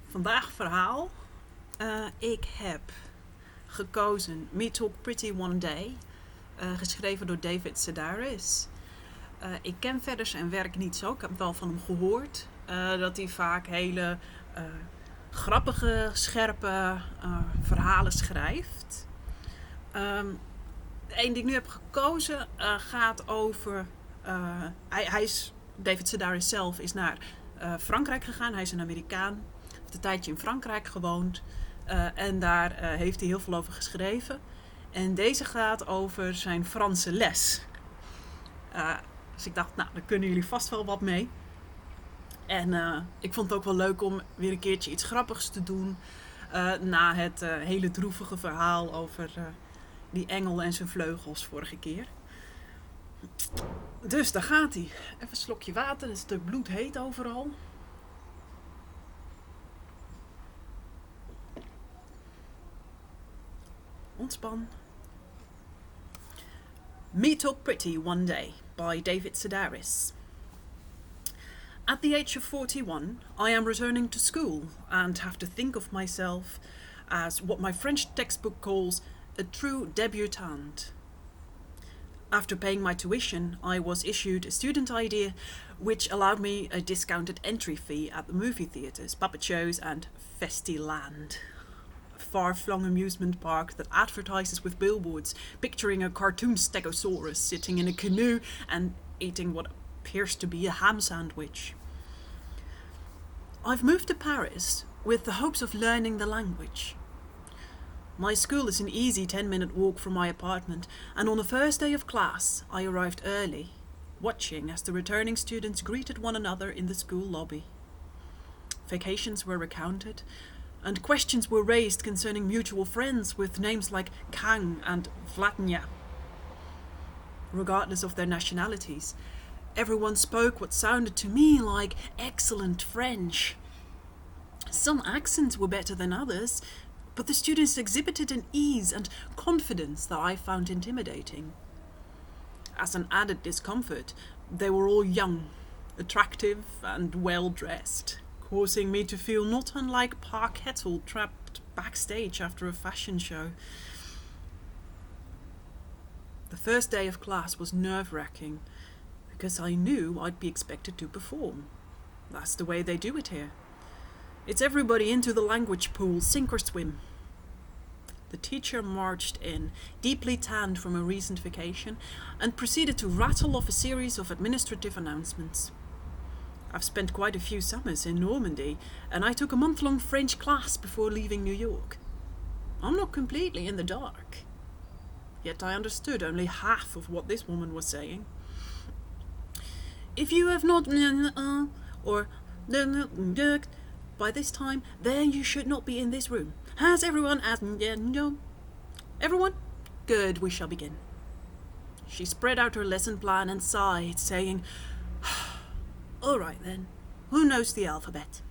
Vandaag verhaal. Ik heb gekozen Me Talk Pretty One Day, geschreven door David Sedaris. Ik ken verder zijn werk niet zo, ik heb wel van hem gehoord. Dat hij vaak hele grappige, scherpe verhalen schrijft. De een die ik nu heb gekozen gaat over... David Sedaris zelf is naar Frankrijk gegaan. Hij is een Amerikaan. Heeft een tijdje in Frankrijk gewoond. En daar heeft hij heel veel over geschreven. En deze gaat over zijn Franse les. Dus ik dacht, nou, daar kunnen jullie vast wel wat mee. En ik vond het ook wel leuk om weer een keertje iets grappigs te doen. Na het hele droevige verhaal over die engel en zijn vleugels vorige keer. Dus daar gaat hij. Even een slokje water, het is stuk bloedheet overal. Ontspan. Me Talk Pretty One Day by David Sedaris. At the age of 41, I am returning to school and have to think of myself as what my French textbook calls a true débutante. After paying my tuition, I was issued a student ID which allowed me a discounted entry fee at the movie theatres, puppet shows and Festiland, a far-flung amusement park that advertises with billboards picturing a cartoon stegosaurus sitting in a canoe and eating what appears to be a ham sandwich. I've moved to Paris with the hopes of learning the language. My school is an easy 10-minute walk from my apartment, and on the first day of class, I arrived early, watching as the returning students greeted one another in the school lobby. Vacations were recounted, and questions were raised concerning mutual friends with names like Kang and Vlatnia. Regardless of their nationalities, everyone spoke what sounded to me like excellent French. Some accents were better than others, but the students exhibited an ease and confidence that I found intimidating. As an added discomfort, they were all young, attractive and well-dressed, causing me to feel not unlike Pa Kettle trapped backstage after a fashion show. The first day of class was nerve-wracking, because I knew I'd be expected to perform. That's the way they do it here. It's everybody into the language pool, sink or swim. The teacher marched in, deeply tanned from a recent vacation, and proceeded to rattle off a series of administrative announcements. I've spent quite a few summers in Normandy, and I took a month-long French class before leaving New York. I'm not completely in the dark. Yet I understood only half of what this woman was saying. If you have not or by this time, then you should not be in this room. Has everyone no? Everyone? Good, we shall begin. She spread out her lesson plan and sighed, saying, all right then, who knows the alphabet?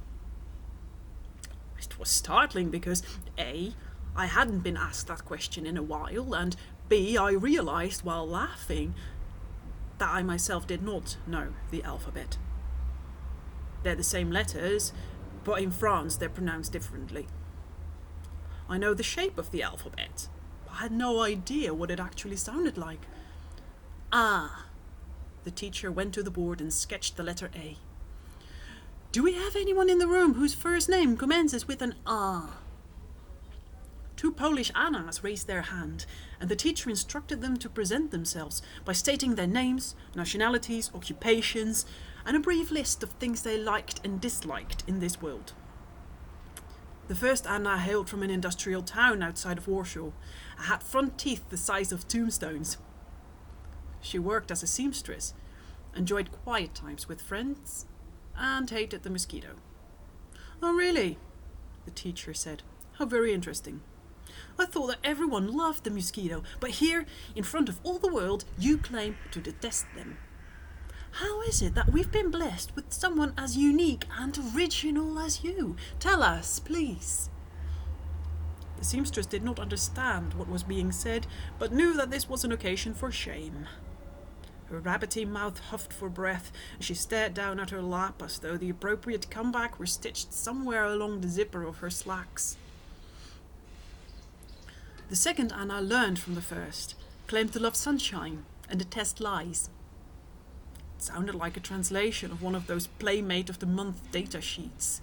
It was startling because A, I hadn't been asked that question in a while, and B, I realized while laughing that I myself did not know the alphabet. They're the same letters, but in France they're pronounced differently. I know the shape of the alphabet, but I had no idea what it actually sounded like. Ah. The teacher went to the board and sketched the letter A. Do we have anyone in the room whose first name commences with an A? Two Polish Annas raised their hand, and the teacher instructed them to present themselves by stating their names, nationalities, occupations, and a brief list of things they liked and disliked in this world. The first Anna hailed from an industrial town outside of Warsaw, and had front teeth the size of tombstones. She worked as a seamstress, enjoyed quiet times with friends, and hated the mosquito. Oh, really? The teacher said. How very interesting. I thought that everyone loved the mosquito, but here, in front of all the world, you claim to detest them. How is it that we've been blessed with someone as unique and original as you? Tell us, please. The seamstress did not understand what was being said, but knew that this was an occasion for shame. Her rabbity mouth huffed for breath, and she stared down at her lap as though the appropriate comeback were stitched somewhere along the zipper of her slacks. The second Anna learned from the first, claimed to love sunshine and detest lies. It sounded like a translation of one of those Playmate of the Month data sheets.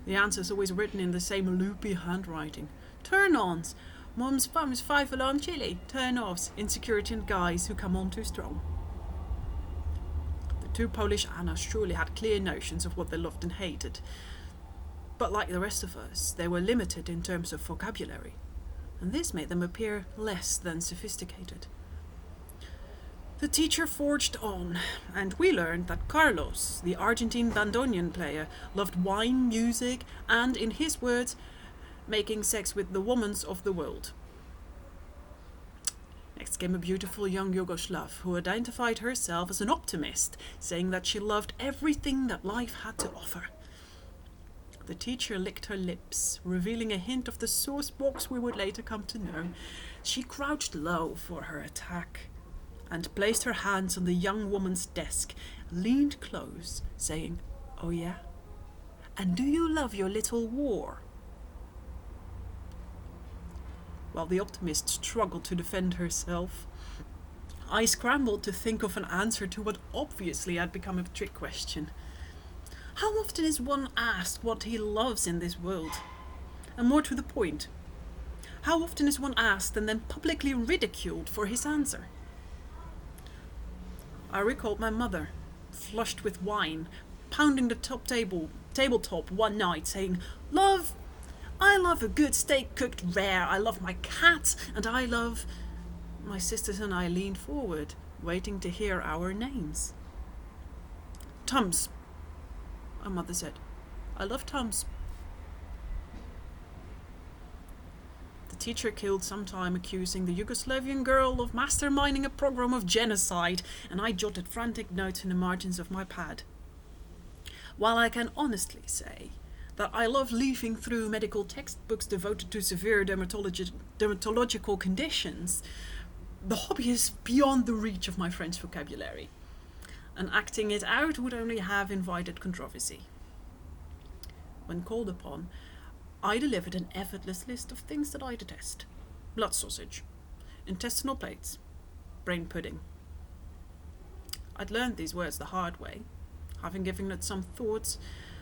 The answers always written in the same loopy handwriting. Turn-ons, Mum's 5-alarm chili. Turn-offs, insecurity and guys who come on too strong. The two Polish Annas surely had clear notions of what they loved and hated. But like the rest of us, they were limited in terms of vocabulary, and this made them appear less than sophisticated. The teacher forged on, and we learned that Carlos, the Argentine bandoneon player, loved wine, music, and, in his words, making sex with the womans of the world. Next came a beautiful young Yugoslav who identified herself as an optimist, saying that she loved everything that life had to offer. The teacher licked her lips, revealing a hint of the sauce box we would later come to know. She crouched low for her attack and placed her hands on the young woman's desk, leaned close, saying, "Oh yeah? And do you love your little war?" While the optimist struggled to defend herself, I scrambled to think of an answer to what obviously had become a trick question. How often is one asked what he loves in this world? And more to the point, how often is one asked and then publicly ridiculed for his answer? I recalled my mother, flushed with wine, pounding the tabletop one night, saying, "Love, I love a good steak cooked rare, I love my cat, and I love..." My sisters and I leaned forward, waiting to hear our names. "Tums," my mother said. "I love Tums." The teacher killed some time accusing the Yugoslavian girl of masterminding a program of genocide, and I jotted frantic notes in the margins of my pad. While I can honestly say that I love leafing through medical textbooks devoted to severe dermatological conditions, the hobby is beyond the reach of my French vocabulary, and acting it out would only have invited controversy. When called upon, I delivered an effortless list of things that I detest: blood sausage, intestinal plates, brain pudding. I'd learned these words the hard way. Having given it some thought,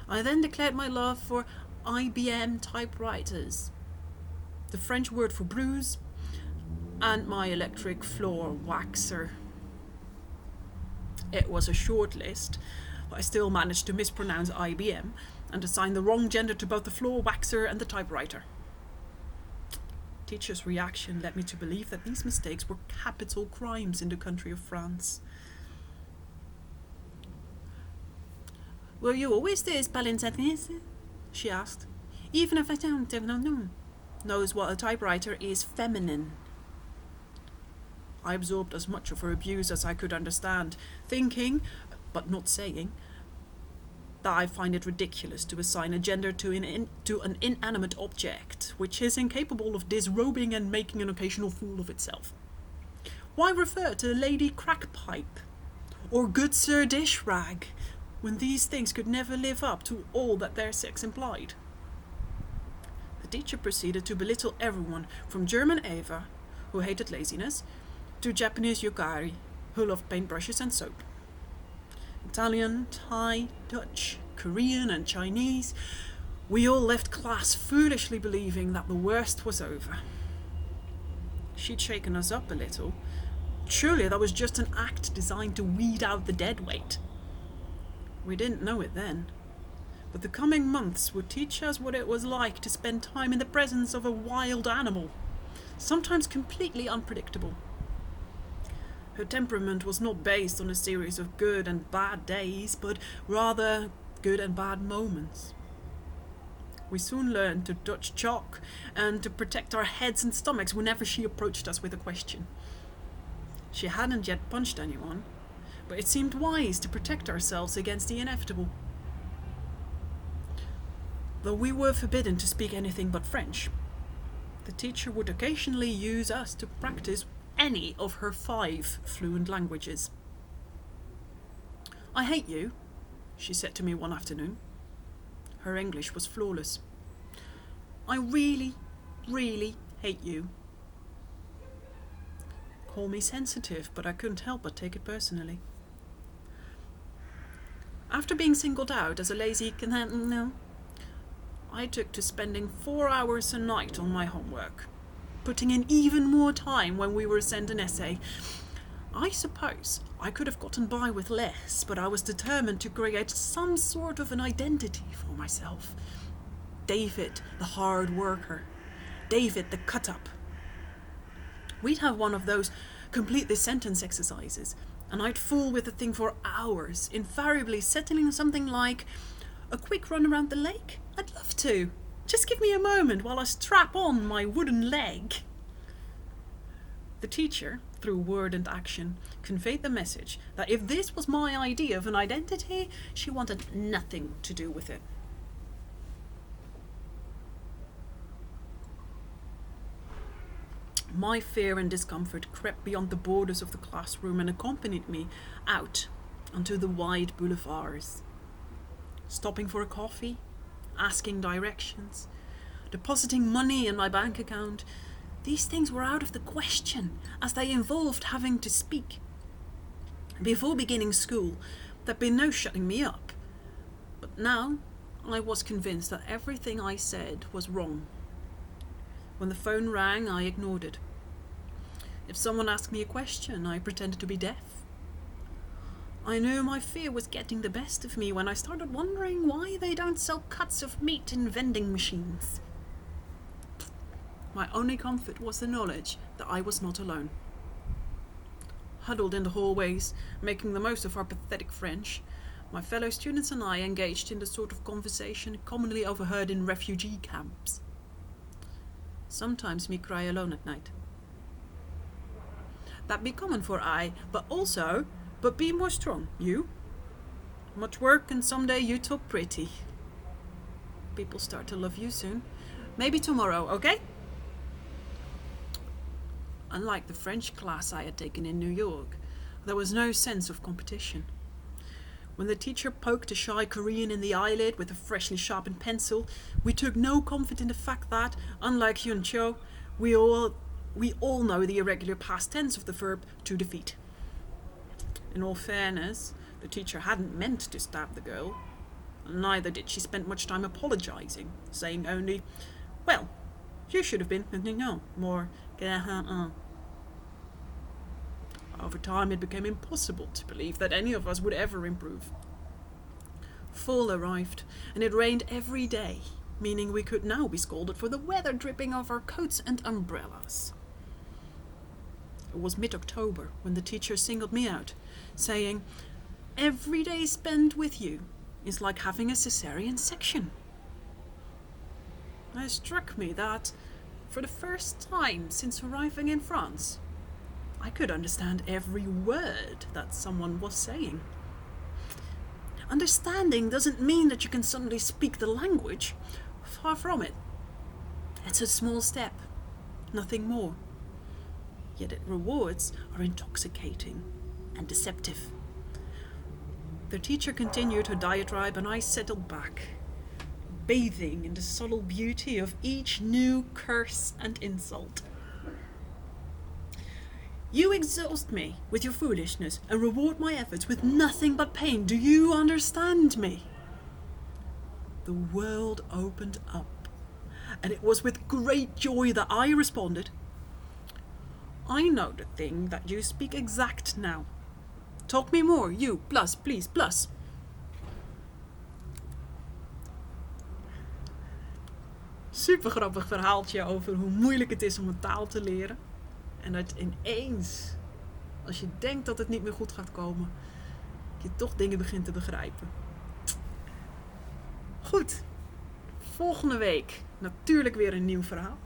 I then declared my love for IBM typewriters, the French word for bruise, and my electric floor waxer. It was a short list, but I still managed to mispronounce IBM and assign the wrong gender to both the floor waxer and the typewriter. Teacher's reaction led me to believe that these mistakes were capital crimes in the country of France. "Were you always this Palinsatinese?" she asked. "Even if I don't knows what a typewriter is feminine." I absorbed as much of her abuse as I could understand, thinking, but not saying, that I find it ridiculous to assign a gender to an inanimate object, which is incapable of disrobing and making an occasional fool of itself. Why refer to Lady Crackpipe or Good Sir Dish Rag, when these things could never live up to all that their sex implied? The teacher proceeded to belittle everyone, from German Eva, who hated laziness, to Japanese Yukari, who loved paintbrushes and soap. Italian, Thai, Dutch, Korean and Chinese, we all left class foolishly believing that the worst was over. She'd shaken us up a little. Surely that was just an act designed to weed out the dead weight. We didn't know it then, but the coming months would teach us what it was like to spend time in the presence of a wild animal, sometimes completely unpredictable. Her temperament was not based on a series of good and bad days, but rather good and bad moments. We soon learned to dodge chalk and to protect our heads and stomachs whenever she approached us with a question. She hadn't yet punched anyone, but it seemed wise to protect ourselves against the inevitable. Though we were forbidden to speak anything but French, the teacher would occasionally use us to practice any of her 5 fluent languages. I hate you, she said to me one afternoon. Her English was flawless. I really, really hate you. Call me sensitive, but I couldn't help but take it personally. After being singled out as a lazy no, I took to spending 4 hours a night on my homework, putting in even more time when we were sent an essay. I suppose I could have gotten by with less, but I was determined to create some sort of an identity for myself. David, the hard worker. David, the cut-up. We'd have one of those complete this sentence exercises, and I'd fool with the thing for hours, invariably settling something like, a quick run around the lake? I'd love to. Just give me a moment while I strap on my wooden leg. The teacher, through word and action, conveyed the message that if this was my idea of an identity, she wanted nothing to do with it. My fear and discomfort crept beyond the borders of the classroom and accompanied me out onto the wide boulevards. Stopping for a coffee, asking directions, depositing money in my bank account, these things were out of the question, as they involved having to speak. Before beginning school, there'd been no shutting me up. But now, I was convinced that everything I said was wrong. When the phone rang, I ignored it. If someone asked me a question, I pretended to be deaf. I knew my fear was getting the best of me when I started wondering why they don't sell cuts of meat in vending machines. My only comfort was the knowledge that I was not alone. Huddled in the hallways, making the most of our pathetic French, my fellow students and I engaged in the sort of conversation commonly overheard in refugee camps. Sometimes me cry alone at night. That be common for I, but be more strong, you. Much work and someday you talk pretty. People start to love you soon. Maybe tomorrow, okay? Unlike the French class I had taken in New York, there was no sense of competition. When the teacher poked a shy Korean in the eyelid with a freshly sharpened pencil, we took no comfort in the fact that, unlike Hyun Cho, we all know the irregular past tense of the verb to defeat. In all fairness, the teacher hadn't meant to stab the girl. Neither did she spend much time apologizing, saying only, well, you should have been more. Over time, it became impossible to believe that any of us would ever improve. Fall arrived, and it rained every day, meaning we could now be scolded for the weather dripping off our coats and umbrellas. It was mid-October when the teacher singled me out, saying, every day spent with you is like having a cesarean section. It struck me that, for the first time since arriving in France, I could understand every word that someone was saying. Understanding doesn't mean that you can suddenly speak the language. Far from it. It's a small step, nothing more. Yet its rewards are intoxicating and deceptive. The teacher continued her diatribe and I settled back, bathing in the subtle beauty of each new curse and insult. You exhaust me with your foolishness and reward my efforts with nothing but pain. Do you understand me? The world opened up, and it was with great joy that I responded. I know the thing that you speak exact now. Talk me more, you, plus, please, plus. Super grappig verhaaltje over hoe moeilijk het is om een taal te leren. En dat ineens, als je denkt dat het niet meer goed gaat komen, je toch dingen begint te begrijpen. Goed, volgende week natuurlijk weer een nieuw verhaal.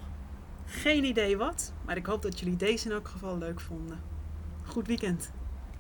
Geen idee wat, maar ik hoop dat jullie deze in elk geval leuk vonden. Goed weekend.